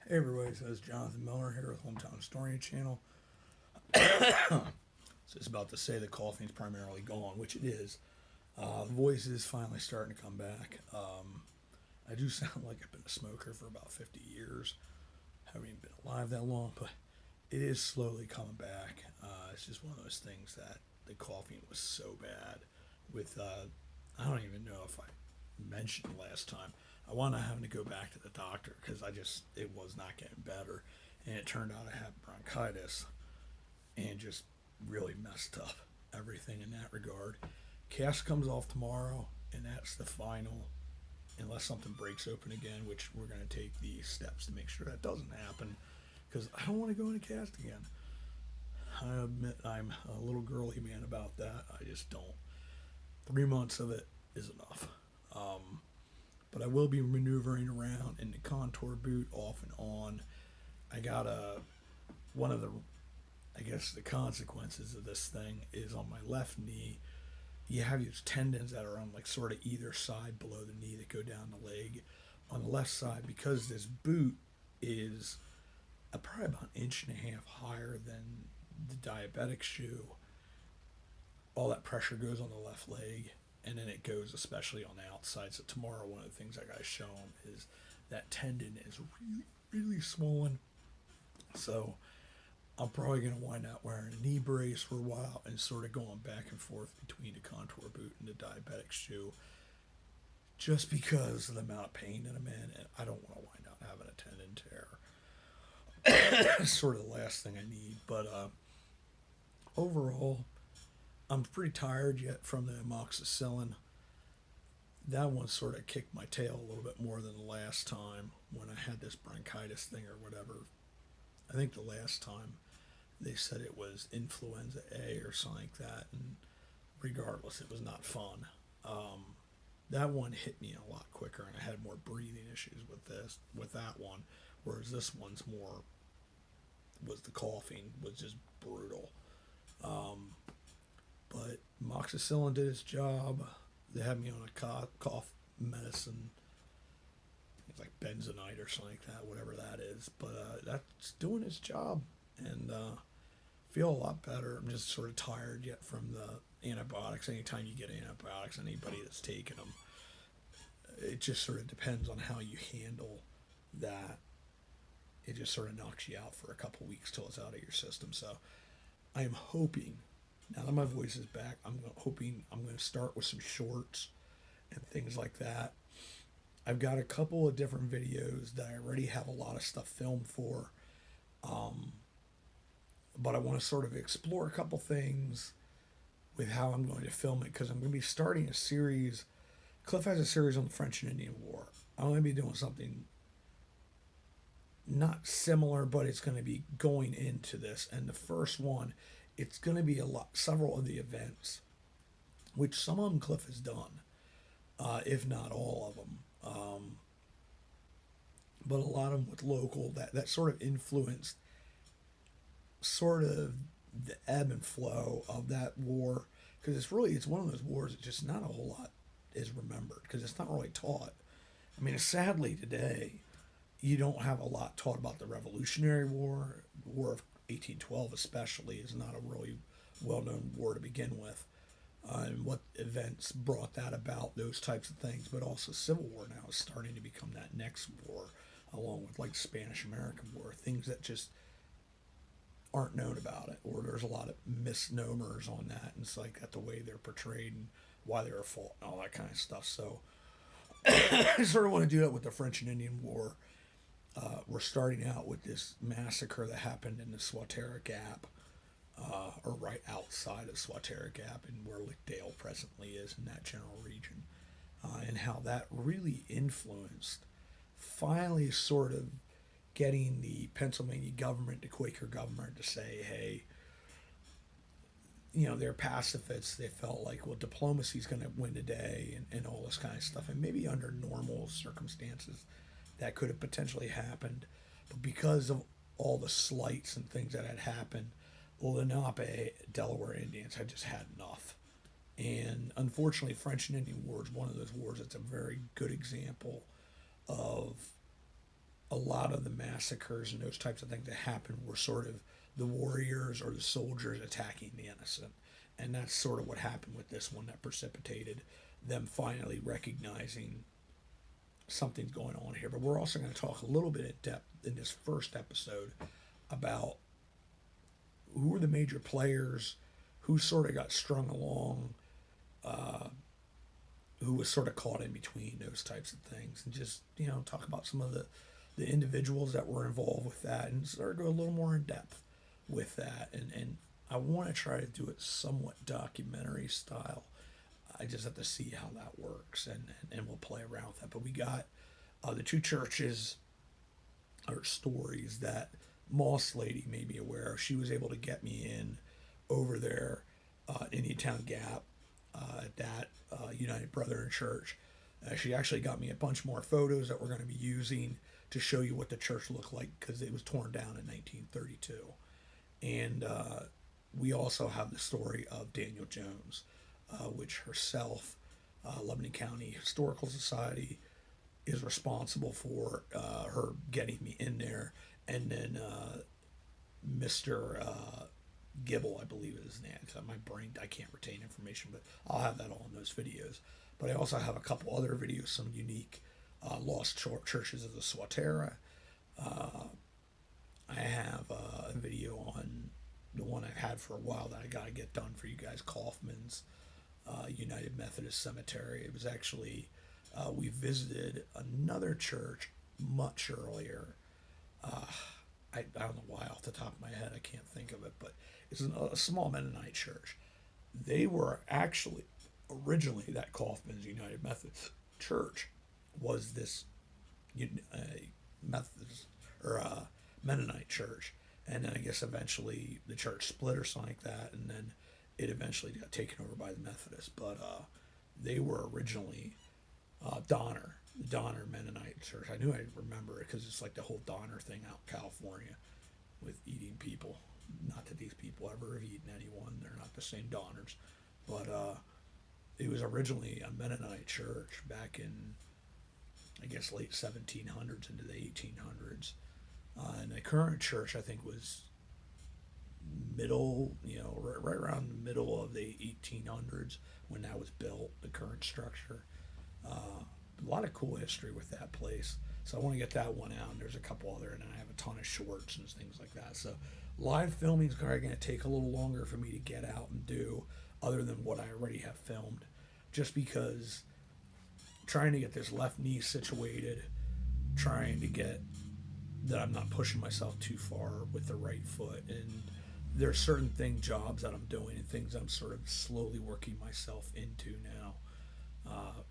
Hey everybody, so it's Jonathan Miller here with Hometown Historian channel. So it's about to say the coughing's primarily gone, which it is. The voice is finally starting to come back. I do sound like I've been a smoker for about 50 years. Haven't even been alive that long, but it is slowly coming back. It's just one of those things that the coughing was so bad. I don't even know if I mentioned last time. I wound up having to go back to the doctor because it was not getting better. And it turned out I had bronchitis and just really messed up everything in that regard. Cast comes off tomorrow, and that's the final, unless something breaks open again, which we're going to take the steps to make sure that doesn't happen because I don't want to go in a cast again. I admit I'm a little girly man about that. I just don't. 3 months of it is enough. But I will be maneuvering around in the contour boot off and on. I got one of the, I guess the consequences of this thing is on my left knee. You have these tendons that are on like sort of either side below the knee that go down the leg. On the left side, because this boot is probably about an inch and a half higher than the diabetic shoe, all that pressure goes on the left leg, and then it goes especially on the outside. So tomorrow, one of the things I got to show them is that tendon is really, really swollen. So I'm probably going to wind up wearing a knee brace for a while and sort of going back and forth between the contour boot and the diabetic shoe, just because of the amount of pain that I'm in, and I don't want to wind up having a tendon tear. It's sort of the last thing I need, but overall, I'm pretty tired yet from the amoxicillin. That one sort of kicked my tail a little bit more than the last time when I had this bronchitis thing or whatever. I think the last time they said it was influenza A or something like that, and regardless, it was not fun. That one hit me a lot quicker, and I had more breathing issues with that one, whereas this one's more was the coughing was just brutal. But amoxicillin did its job. They had me on a cough medicine. It's like benzoate or something like that, whatever that is. But that's doing its job, and feel a lot better. I'm just sort of tired yet from the antibiotics. Anytime you get antibiotics, anybody that's taken them, it just sort of depends on how you handle that. It just sort of knocks you out for a couple weeks till it's out of your system. So I am hoping, now that my voice is back, I'm hoping I'm going to start with some shorts and things like that. I've got a couple of different videos that I already have a lot of stuff filmed for, but I want to sort of explore a couple things with how I'm going to film it because I'm going to be starting a series. Cliff has a series on the French and Indian War. I'm going to be doing something not similar, but it's going to be going into this. And the first one, it's going to be several of the events, which some of them Cliff has done, if not all of them. But a lot of them with local that sort of influenced sort of the ebb and flow of that war, because it's one of those wars that just not a whole lot is remembered because it's not really taught. I mean, sadly today, you don't have a lot taught about the Revolutionary War. The War of 1812 especially is not a really well-known war to begin with, and what events brought that about, those types of things. But also Civil War now is starting to become that next war, along with like Spanish-American War, things that just aren't known about it, or there's a lot of misnomers on that, and it's like that the way they're portrayed and why they were fought and all that kind of stuff. So I sort of want to do that with the French and Indian War. We're starting out with this massacre that happened in the Swatara Gap, or right outside of Swatara Gap, and where Lickdale presently is in that general region, and how that really influenced finally sort of getting the Pennsylvania government, the Quaker government, to say, hey, they're pacifists. They felt like, well, diplomacy's going to win the day, and all this kind of stuff. And maybe under normal circumstances, that could have potentially happened. But because of all the slights and things that had happened, well, the Lenape Delaware Indians had just had enough. And unfortunately, French and Indian War is one of those wars that's a very good example of a lot of the massacres and those types of things that happened were sort of the warriors or the soldiers attacking the innocent. And that's sort of what happened with this one that precipitated them finally recognizing something's going on here. But we're also going to talk a little bit in depth in this first episode about who were the major players, who sort of got strung along, who was sort of caught in between those types of things, and just talk about some of the individuals that were involved with that, and sort of go a little more in depth with that. And I want to try to do it somewhat documentary style. I just have to see how that works, and we'll play around with that. But we got the two churches or stories that Moss Lady made me aware of. She was able to get me in over there Indiantown Gap at that United Brethren Church. She actually got me a bunch more photos that we're going to be using to show you what the church looked like, because it was torn down in 1932. And we also have the story of Daniel Jones, which herself, Lebanon County Historical Society, is responsible for her getting me in there. And then Mr. Gibble, I believe is his name. My brain, I can't retain information, but I'll have that all in those videos. But I also have a couple other videos, some unique lost churches of the Swatara. I have a video on the one I've had for a while that I got to get done for you guys, Kaufman's United Methodist Cemetery. It was actually, we visited another church much earlier. I don't know why off the top of my head I can't think of it, but it's a small Mennonite church. They were actually originally, that Kaufman's United Methodist Church was this Methodist or Mennonite church, and then I guess eventually the church split or something like that, and then it eventually got taken over by the Methodists. But they were originally Donner, the Donner Mennonite Church. I knew I'd remember it because it's like the whole Donner thing out in California with eating people. Not that these people ever have eaten anyone. They're not the same Donners. But it was originally a Mennonite church back in, I guess, late 1700s into the 1800s. And the current church, I think, was middle, right around the middle of the 1800s when that was built, the current structure. A lot of cool history with that place. So I want to get that one out, and there's a couple other, and then I have a ton of shorts and things like that. So live filming is probably going to take a little longer for me to get out and do, other than what I already have filmed, just because trying to get this left knee situated, trying to get that I'm not pushing myself too far with the right foot, and there's certain jobs that I'm doing and things I'm sort of slowly working myself into now.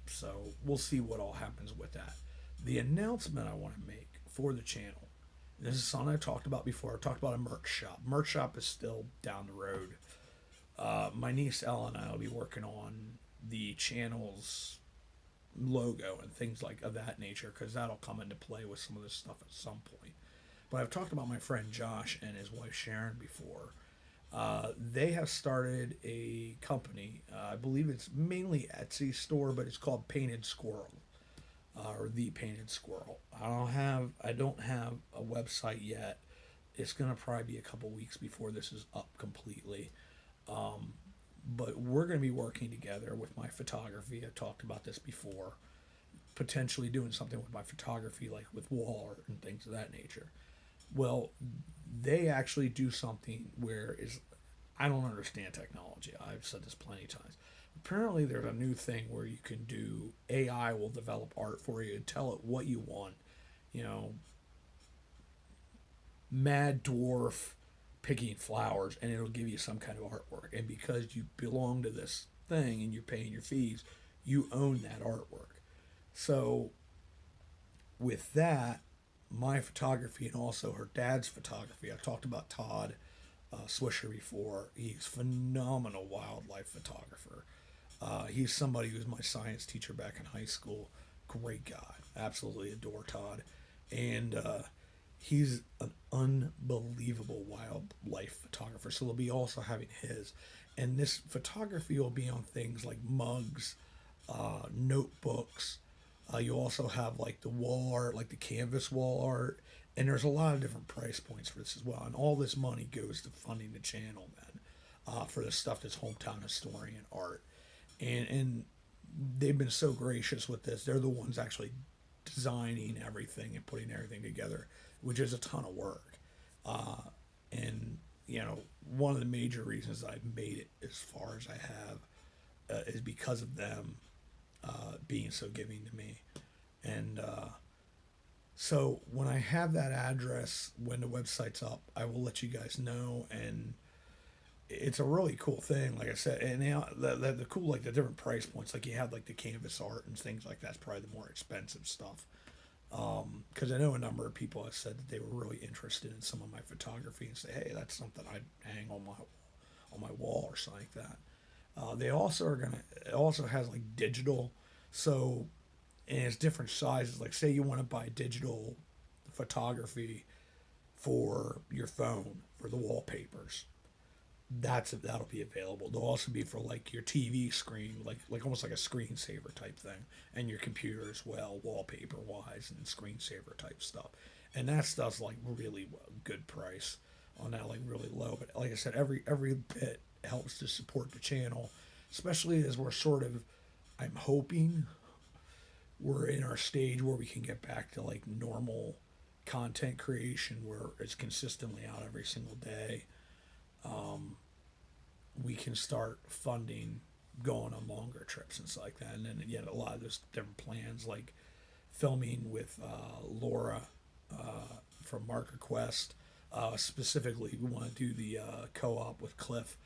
So we'll see what all happens with that. The announcement I want to make for the channel, this is something I talked about before. I talked about a merch shop. Merch shop is still down the road. My niece Ella and I will be working on the channel's logo and things like of that nature, because that'll come into play with some of this stuff at some point. But I've talked about my friend Josh and his wife Sharon before. They have started a company. I believe it's mainly Etsy store, but it's called Painted Squirrel, or The Painted Squirrel. I don't have a website yet. It's gonna probably be a couple weeks before this is up completely. But we're gonna be working together with my photography. I talked about this before. Potentially doing something with my photography, like with wall art and things of that nature. Well, they actually do something where I don't understand technology. I've said this plenty of times. Apparently, there's a new thing where you can do AI will develop art for you and tell it what you want. Mad dwarf picking flowers, and it'll give you some kind of artwork. And because you belong to this thing and you're paying your fees, you own that artwork. So, with that, my photography and also her dad's photography. I talked about Todd Swisher before. He's a phenomenal wildlife photographer. He's somebody who was my science teacher back in high school. Great guy. Absolutely adore Todd. And he's an unbelievable wildlife photographer. So they'll be also having his. And this photography will be on things like mugs, notebooks, You also have like the wall art, like the canvas wall art, and there's a lot of different price points for this as well. And all this money goes to funding the channel then, for the stuff that's Hometown Historian art. And they've been so gracious with this. They're the ones actually designing everything and putting everything together, which is a ton of work. And one of the major reasons I've made it as far as I have is because of them being so giving to me. And so when I have that address, when the website's up, I will let you guys know. And it's a really cool thing, like I said. And now the cool, like the different price points, like you have like the canvas art and things like that's probably the more expensive stuff. Because I know a number of people have said that they were really interested in some of my photography and say, hey, that's something I'd hang on my wall or something like that. They also are gonna. It also has like digital, so and it's different sizes. Like say you want to buy digital photography for your phone for the wallpapers. That'll be available. They'll also be for like your TV screen, like almost like a screensaver type thing, and your computer as well, wallpaper wise and screensaver type stuff. And that stuff's like really good price on that, like really low. But like I said, every bit helps to support the channel, especially as we're sort of, I'm hoping we're in our stage where we can get back to like normal content creation where it's consistently out every single day. We can start funding going on longer trips and stuff like that. And then yet a lot of those different plans, like filming with Laura from Marker Quest. Specifically, we want to do the co-op with Cliff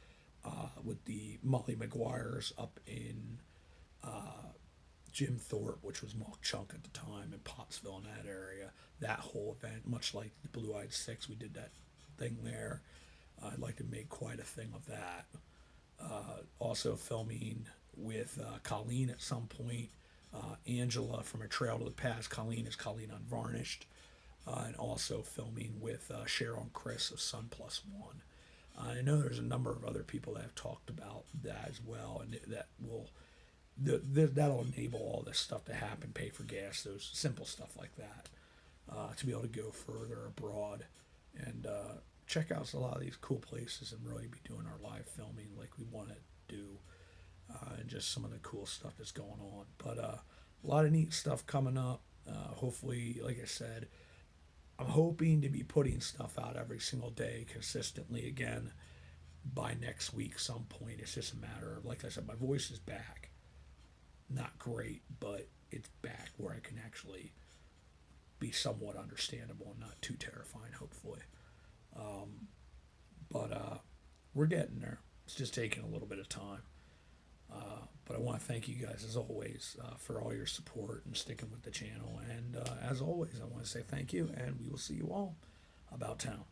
with the Molly McGuire's up in Jim Thorpe, which was Mock Chunk at the time, in Pottsville in that area. That whole event, much like the Blue Eyed Six, we did that thing there. I'd like to make quite a thing of that. Also filming with Colleen at some point. Angela from A Trail to the Past. Colleen is Colleen Unvarnished. And also filming with Cheryl and Chris of Sun Plus One. I know there's a number of other people that have talked about that as well, and that will that'll enable all this stuff to happen, pay for gas, those simple stuff like that, to be able to go further abroad and check out a lot of these cool places and really be doing our live filming like we want to do, and just some of the cool stuff that's going on. But a lot of neat stuff coming up. Hopefully, like I said, I'm hoping to be putting stuff out every single day consistently again by next week some point. It's just a matter of, like I said, my voice is back. Not great, but it's back where I can actually be somewhat understandable and not too terrifying, hopefully. But we're getting there. It's just taking a little bit of time. But I want to thank you guys, as always, for all your support and sticking with the channel. And as always, I want to say thank you, and we will see you all about town.